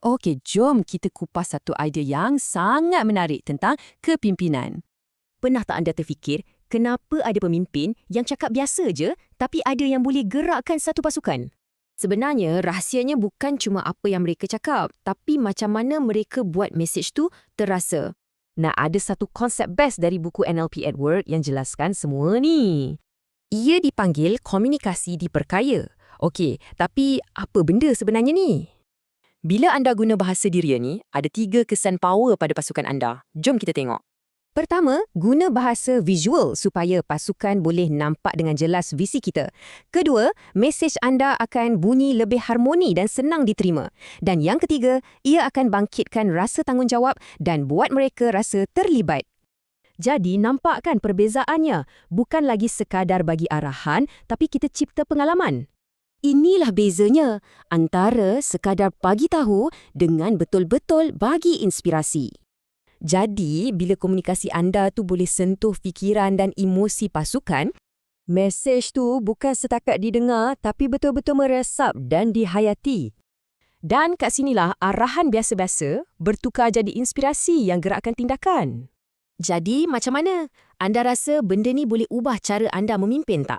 Okey, jom kita kupas satu idea yang sangat menarik tentang kepimpinan. Pernah tak anda terfikir, kenapa ada pemimpin yang cakap biasa je, tapi ada yang boleh gerakkan satu pasukan? Sebenarnya, rahsianya bukan cuma apa yang mereka cakap, tapi macam mana mereka buat mesej tu terasa. Nah, ada satu konsep best dari buku NLP at Work yang jelaskan semua ni. Ia dipanggil komunikasi diperkaya. Okey, tapi apa benda sebenarnya ni? Bila anda guna bahasa diri ni, ada 3 kesan power pada pasukan anda. Jom kita tengok. Pertama, guna bahasa visual supaya pasukan boleh nampak dengan jelas visi kita. Kedua, mesej anda akan bunyi lebih harmoni dan senang diterima. Dan yang ketiga, ia akan bangkitkan rasa tanggungjawab dan buat mereka rasa terlibat. Jadi, nampak kan perbezaannya? Bukan lagi sekadar bagi arahan, tapi kita cipta pengalaman. Inilah bezanya antara sekadar bagi tahu dengan betul-betul bagi inspirasi. Jadi, bila komunikasi anda tu boleh sentuh fikiran dan emosi pasukan, mesej tu bukan setakat didengar tapi betul-betul meresap dan dihayati. Dan kat sinilah arahan biasa-biasa bertukar jadi inspirasi yang gerakkan tindakan. Jadi, macam mana? Anda rasa benda ni boleh ubah cara anda memimpin tak?